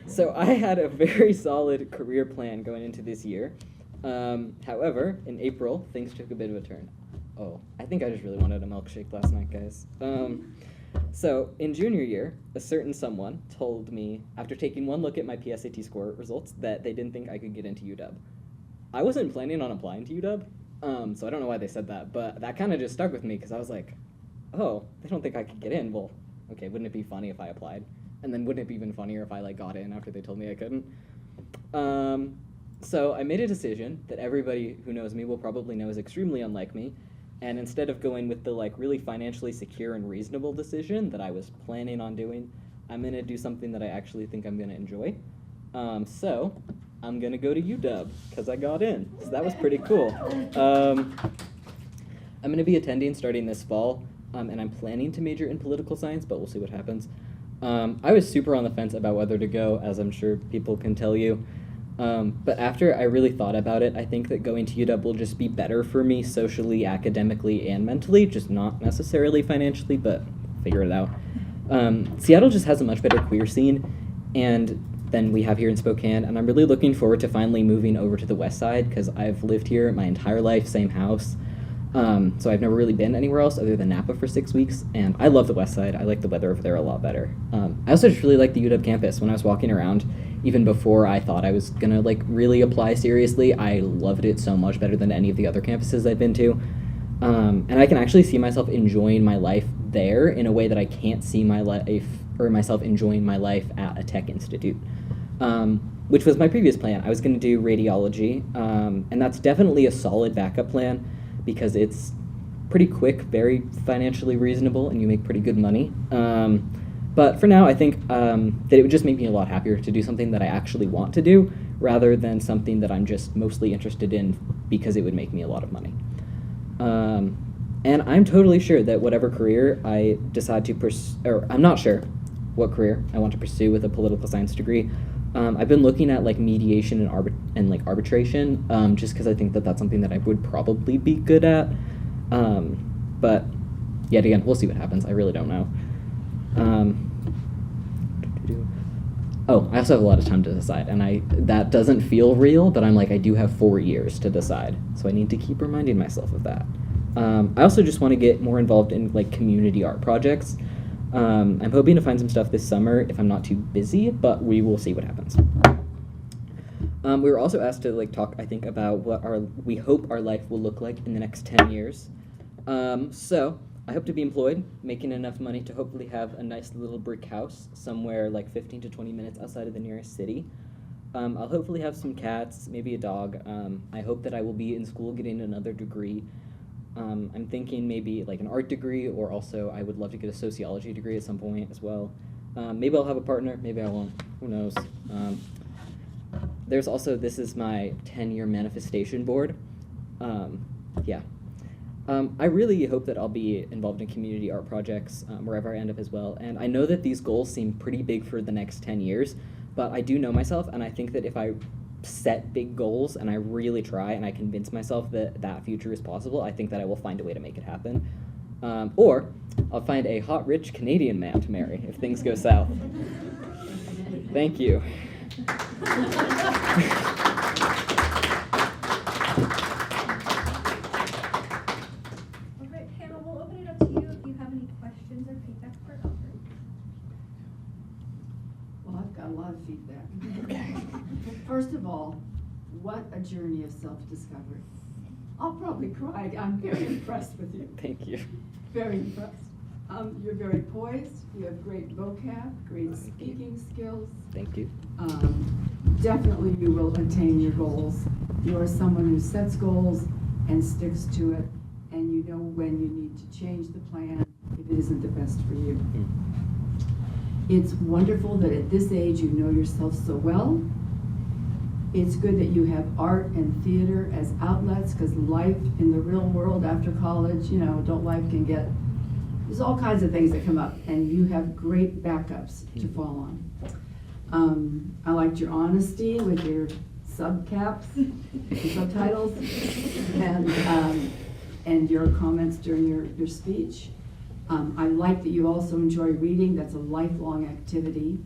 Speaker 8: so I had a very solid career plan going into this year. However, in April, things took a bit of a turn. Oh, I think I just really wanted a milkshake last night, guys. So, in junior year, a certain someone told me, after taking one look at my PSAT score results, that they didn't think I could get into UW. I wasn't planning on applying to UW, so I don't know why they said that, but that kind of just stuck with me, because I was like, oh, they don't think I could get in. Well, okay, wouldn't it be funny if I applied? And then wouldn't it be even funnier if I got in after they told me I couldn't? So I made a decision that everybody who knows me will probably know is extremely unlike me, and instead of going with the really financially secure and reasonable decision that I was planning on doing, I'm gonna do something that I actually think I'm gonna enjoy. So I'm gonna go to UW because I got in. So that was pretty cool. I'm gonna be attending starting this fall, and I'm planning to major in political science, but we'll see what happens. I was super on the fence about whether to go, as I'm sure people can tell you. But after I really thought about it, I think that going to UW will just be better for me socially, academically, and mentally, just not necessarily financially, but figure it out. Seattle just has a much better queer scene than we have here in Spokane, and I'm really looking forward to finally moving over to the west side, because I've lived here my entire life, same house. So I've never really been anywhere else other than Napa for 6 weeks, and I love the west side. I like the weather over there a lot better. I also just really like the UW campus. When I was walking around, even before I thought I was gonna really apply seriously, I loved it so much better than any of the other campuses I've been to. And I can actually see myself enjoying my life there in a way that I can't see myself enjoying my life at a tech institute, which was my previous plan. I was gonna do radiology, and that's definitely a solid backup plan, because it's pretty quick, very financially reasonable, and you make pretty good money. But for now, I think that it would just make me a lot happier to do something that I actually want to do, rather than something that I'm just mostly interested in because it would make me a lot of money. And I'm totally sure that whatever career I decide to pursue, or I'm not sure what career I want to pursue with a political science degree. I've been looking at mediation and arbitration, just because I think that that's something that I would probably be good at. But yet again, we'll see what happens. I really don't know. I also have a lot of time to decide, and that doesn't feel real, but I do have 4 years to decide, so I need to keep reminding myself of that. I also just want to get more involved in community art projects. I'm hoping to find some stuff this summer if I'm not too busy, but we will see what happens. We were also asked to talk, I think, about what we hope our life will look like in the next 10 years. So I hope to be employed, making enough money to hopefully have a nice little brick house somewhere 15 to 20 minutes outside of the nearest city. I'll hopefully have some cats, maybe a dog. I hope that I will be in school getting another degree. I'm thinking maybe an art degree, or also I would love to get a sociology degree at some point as well. Maybe I'll have a partner, maybe I won't, who knows. There's also, this is my 10-year manifestation board. Yeah. I really hope that I'll be involved in community art projects wherever I end up as well. And I know that these goals seem pretty big for the next 10 years, but I do know myself, and I think that if I set big goals and I really try and I convince myself that that future is possible, I think that I will find a way to make it happen. Or I'll find a hot, rich Canadian man to marry if things go south. Thank you.
Speaker 3: All right, Hannah, we'll open it up to you if you have any questions or feedback for Albert.
Speaker 2: Well, I've got a lot of feedback. First of all, what a journey of self-discovery. I'll probably cry. I'm very impressed with you.
Speaker 8: Thank you.
Speaker 2: Very impressed. You're very poised. You have great vocab, great speaking skills.
Speaker 8: Thank you.
Speaker 2: Definitely you will attain your goals. You are someone who sets goals and sticks to it, and you know when you need to change the plan if it isn't the best for you. It's wonderful that at this age you know yourself so well. It's good that you have art and theater as outlets, because life in the real world after college, life can get, there's all kinds of things that come up, and you have great backups to fall on. I liked your honesty with your subcaps, subtitles, and your comments during your speech. I like that you also enjoy reading. That's a lifelong activity.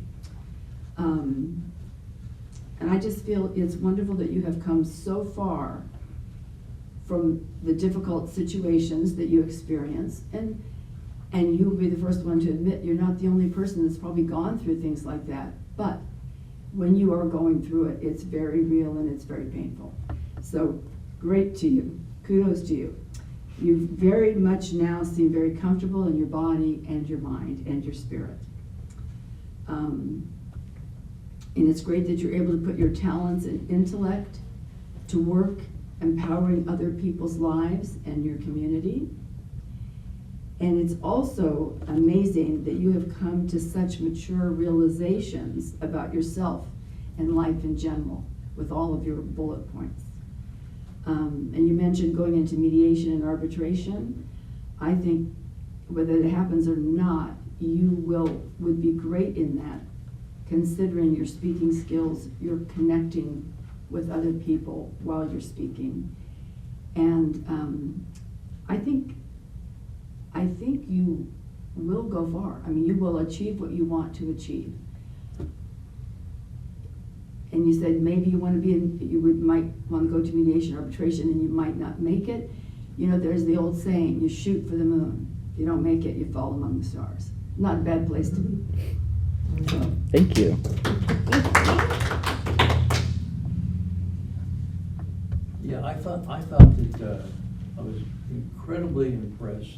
Speaker 2: And I just feel it's wonderful that you have come so far from the difficult situations that you experience. And you'll be the first one to admit you're not the only person that's probably gone through things like that. But when you are going through it, it's very real and it's very painful. So great to you. Kudos to you. You very much now seem very comfortable in your body and your mind and your spirit. And it's great that you're able to put your talents and intellect to work, empowering other people's lives and your community. And it's also amazing that you have come to such mature realizations about yourself and life in general with all of your bullet points. And you mentioned going into mediation and arbitration. I think whether it happens or not, you would be great in that, considering your speaking skills, you're connecting with other people while you're speaking. And I think you will go far. I mean, you will achieve what you want to achieve. And you said maybe you want to might want to go to mediation arbitration and you might not make it. There's the old saying, you shoot for the moon. If you don't make it, you fall among the stars. Not a bad place to be.
Speaker 8: Thank you.
Speaker 1: Yeah, I thought that I was incredibly impressed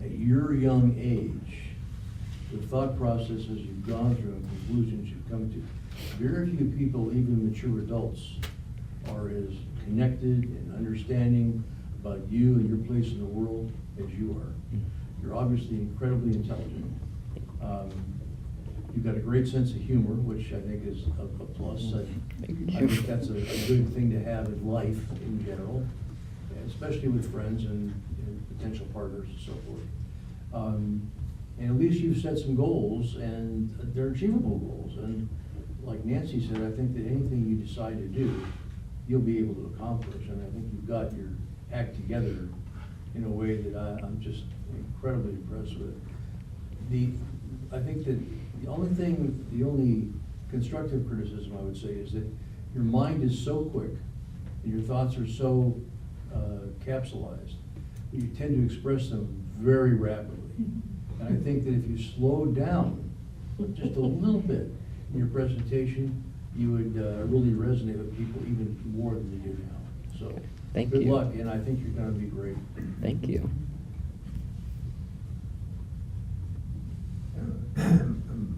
Speaker 1: at your young age, the thought processes you've gone through and conclusions you've come to. Very few people, even mature adults, are as connected and understanding about you and your place in the world as you are. You're obviously incredibly intelligent. You've got a great sense of humor, which I think is a plus. I think that's a good thing to have in life in general, especially with friends and potential partners and so forth. And at least you've set some goals, and they're achievable goals. And like Nancy said, I think that anything you decide to do, you'll be able to accomplish. And I think you've got your act together in a way that I'm just incredibly impressed with. I think that the only constructive criticism I would say is that your mind is so quick and your thoughts are so capsulized, you tend to express them very rapidly. And I think that if you slow down just a little bit in your presentation, you would really resonate with people even more than you do now. So,
Speaker 8: Thank
Speaker 1: good
Speaker 8: you.
Speaker 1: luck, and I think you're gonna be great.
Speaker 8: Thank you.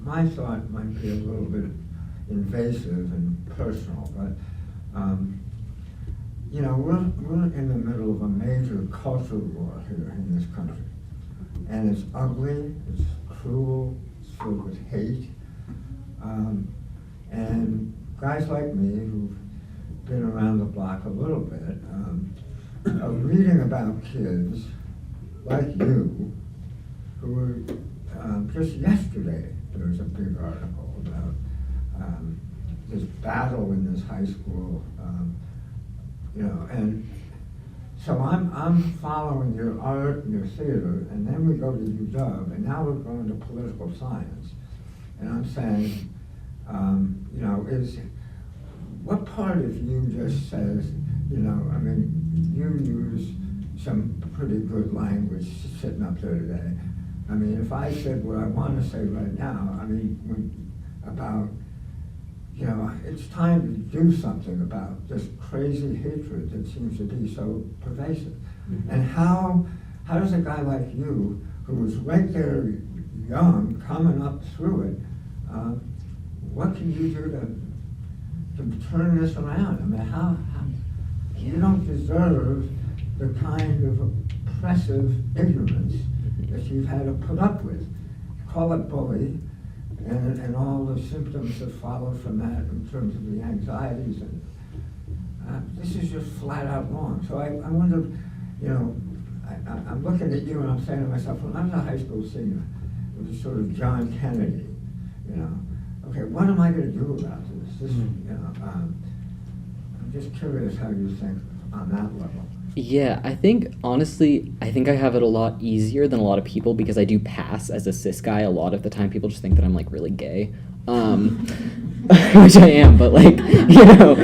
Speaker 5: My thought might be a little bit invasive and personal, but, you know, we're in the middle of a major cultural war here in this country. And it's ugly, it's cruel, it's filled with hate. And guys like me who've been around the block a little bit, are reading about kids like you who were, just yesterday, there was a big article about this battle in this high school, you know, and so I'm following your art and your theater, and then we go to UW, and now we're going to political science. And I'm saying, you know, what part of you just says, you know, I mean, you use some pretty good language sitting up there today. I mean, if I said what I want to say right now, I mean, about, you know, it's time to do something about this crazy hatred that seems to be so pervasive. Mm-hmm. And how does a guy like you, who was right there young, coming up through it, what can you do to turn this around? I mean, how you don't deserve the kind of oppressive ignorance that you've had to put up with. Call it bully, and all the symptoms that follow from that in terms of the anxieties, and this is just flat out wrong. So I wonder, you know, I'm looking at you and I'm saying to myself, when I was a high school senior, it was sort of John Kennedy, you know, okay, what am I going to do about this? You know, I'm just curious how you think on that level.
Speaker 8: Yeah, I think, honestly, I have it a lot easier than a lot of people because I do pass as a cis guy a lot of the time. People just think that I'm, like, really gay, which I am, but, like, you know,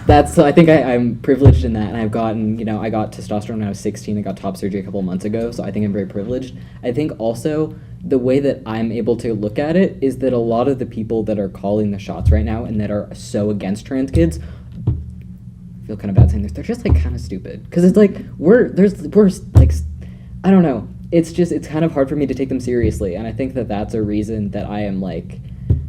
Speaker 8: that's, so I think I'm privileged in that, and I've gotten, you know, I got testosterone when I was 16, I got top surgery a couple of months ago, so I think I'm very privileged. I think also the way that I'm able to look at it is that a lot of the people that are calling the shots right now and that are so against trans kids, I feel kind of bad saying this, they're just, like, kind of stupid. Because it's like, we're like, I don't know. It's kind of hard for me to take them seriously. And I think that that's a reason that I am, like,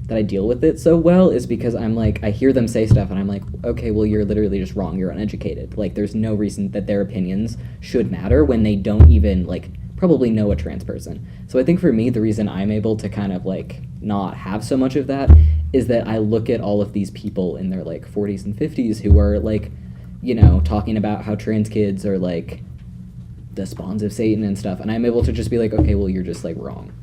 Speaker 8: that I deal with it so well is because I'm, like, I hear them say stuff and I'm like, okay, well, you're literally just wrong. You're uneducated. Like, there's no reason that their opinions should matter when they don't even, like, probably know a trans person. So I think for me, the reason I'm able to kind of, like, not have so much of that is that I look at all of these people in their, like, 40s and 50s who are, like, you know, talking about how trans kids are, like, the spawns of Satan and stuff, and I'm able to just be like, okay, well, you're just, like, wrong.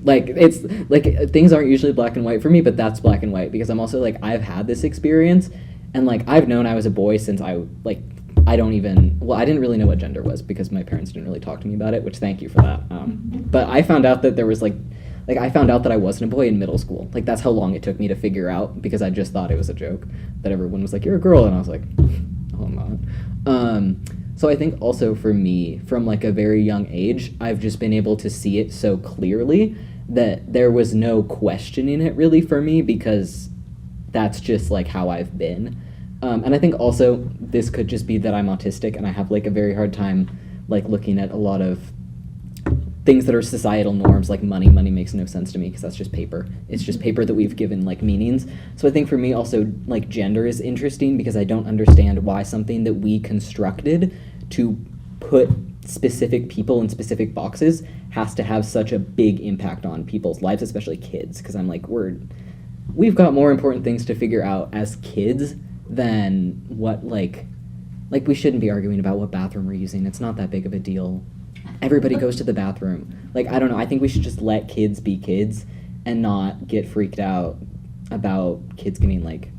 Speaker 8: Like, it's, like, things aren't usually black and white for me, but that's black and white, because I'm also, like, I've had this experience, and, like, I've known I was a boy since I didn't really know what gender was, because my parents didn't really talk to me about it, which thank you for that. But I found out that there was, like, I found out that I wasn't a boy in middle school. Like, that's how long it took me to figure out, because I just thought it was a joke, that everyone was like, you're a girl, and I was like, oh, I'm not. So I think also for me, from, like, a very young age, I've just been able to see it so clearly that there was no questioning it really for me, because that's just, like, how I've been. And I think also this could just be that I'm autistic and I have, like, a very hard time, like, looking at a lot of things that are societal norms, like money. Money makes no sense to me because that's just paper. It's just paper that we've given, like, meanings. So I think for me also, like, gender is interesting because I don't understand why something that we constructed to put specific people in specific boxes has to have such a big impact on people's lives, especially kids, because I'm like, we've got more important things to figure out as kids than what, like we shouldn't be arguing about what bathroom we're using. It's not that big of a deal. Everybody goes to the bathroom. Like, I don't know, I think we should just let kids be kids and not get freaked out about kids getting, like,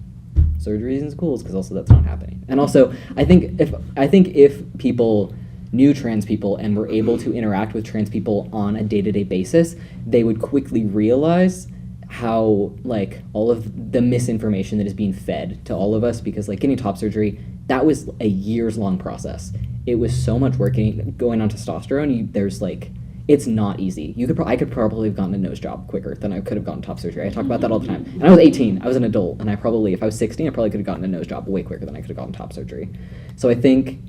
Speaker 8: surgeries in schools, because also that's not happening. And also, I think if people knew trans people and were able to interact with trans people on a day-to-day basis, they would quickly realize how, like, all of the misinformation that is being fed to all of us, because, like, getting top surgery, that was a years-long process. It was so much work. Going on testosterone, there's, like, it's not easy. I could probably have gotten a nose job quicker than I could have gotten top surgery. I talk about that all the time. And I was 18, I was an adult, and if I was 16, I probably could have gotten a nose job way quicker than I could have gotten top surgery. So I think,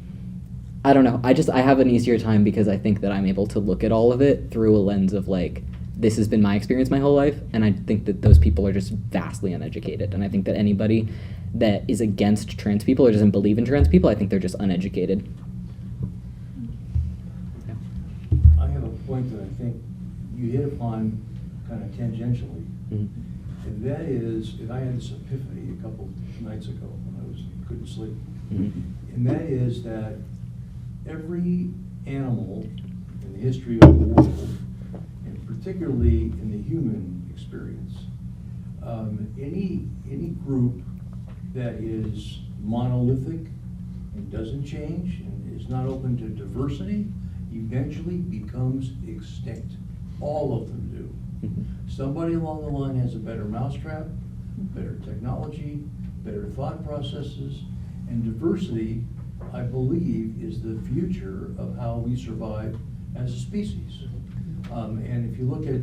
Speaker 8: I don't know, I have an easier time because I think that I'm able to look at all of it through a lens of like, this has been my experience my whole life, and I think that those people are just vastly uneducated. And I think that anybody that is against trans people or doesn't believe in trans people, I think they're just uneducated.
Speaker 1: I have a point that I think you hit upon kind of tangentially.
Speaker 8: Mhm.
Speaker 1: And that is, and I had this epiphany a couple nights ago when I couldn't sleep.
Speaker 8: Mhm.
Speaker 1: And that is that every animal in the history of the world, and particularly in the human experience, any group that is monolithic and doesn't change and is not open to diversity eventually becomes extinct. All of them do.
Speaker 8: Mhm.
Speaker 1: Somebody along the line has a better mousetrap, better technology, better thought processes, and diversity, I believe, is the future of how we survive as a species. And if you look at,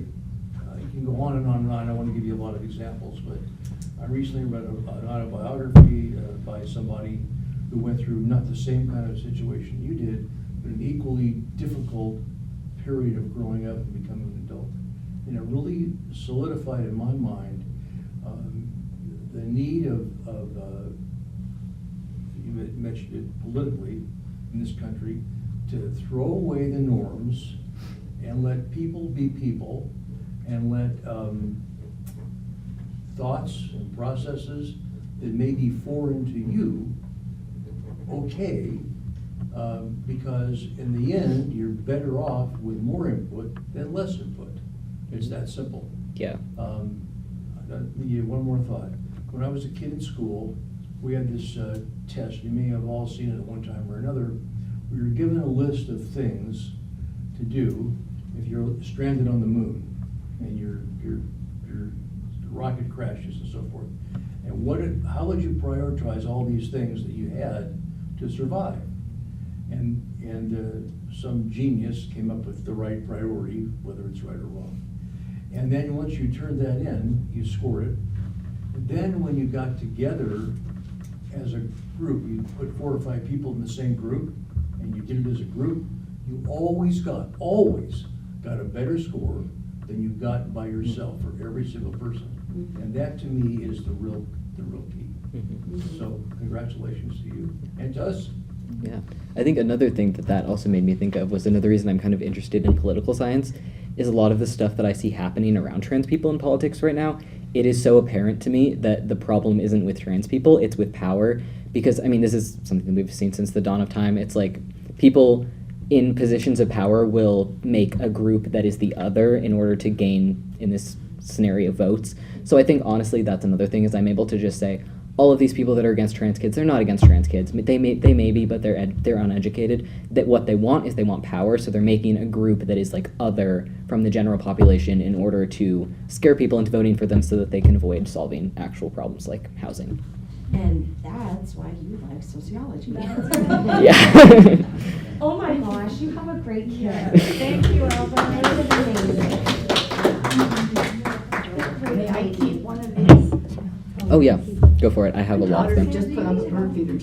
Speaker 1: you can go on and on and on, I don't want to give you a lot of examples, but I recently read an autobiography by somebody who went through not the same kind of situation you did, but an equally difficult period of growing up and becoming an adult. And it really solidified in my mind the need of you mentioned it politically in this country, to throw away the norms and let people be people, and let thoughts and processes that may be foreign to you, okay, because in the end, you're better off with more input than less input. It's that simple.
Speaker 8: Yeah.
Speaker 1: I'll give you one more thought. When I was a kid in school, we had this test. You may have all seen it at one time or another. We were given a list of things to do if you're stranded on the moon and your rocket crashes and so forth. And how would you prioritize all these things that you had to survive? And some genius came up with the right priority, whether it's right or wrong. And then once you turned that in, you scored it. And then when you got together as a group, you put 4 or 5 people in the same group, and you did it as a group, you always got a better score than you got by yourself for every single person. And that to me is the real key.
Speaker 8: Mhm.
Speaker 1: So congratulations to you and to us.
Speaker 8: Yeah, I think another thing that also made me think of was another reason I'm kind of interested in political science is a lot of the stuff that I see happening around trans people in politics right now. It is so apparent to me that the problem isn't with trans people, it's with power. Because, I mean, this is something we've seen since the dawn of time. It's like people in positions of power will make a group that is the other in order to gain, in this scenario, votes. So I think, honestly, that's another thing is I'm able to just say, all of these people that are against trans kids, they're not against trans kids. They may be, but they're uneducated. That what they want is they want power, so they're making a group that is like other from the general population in order to scare people into voting for them so that they can avoid solving actual problems like housing.
Speaker 7: And that's why you like sociology.
Speaker 8: Yeah.
Speaker 7: Oh my gosh, you have a great kid.
Speaker 3: Thank you, Albert.
Speaker 2: May I keep one of these?
Speaker 8: Oh yeah, go for it. I have a lot of them.
Speaker 2: Just put on the bird feeder.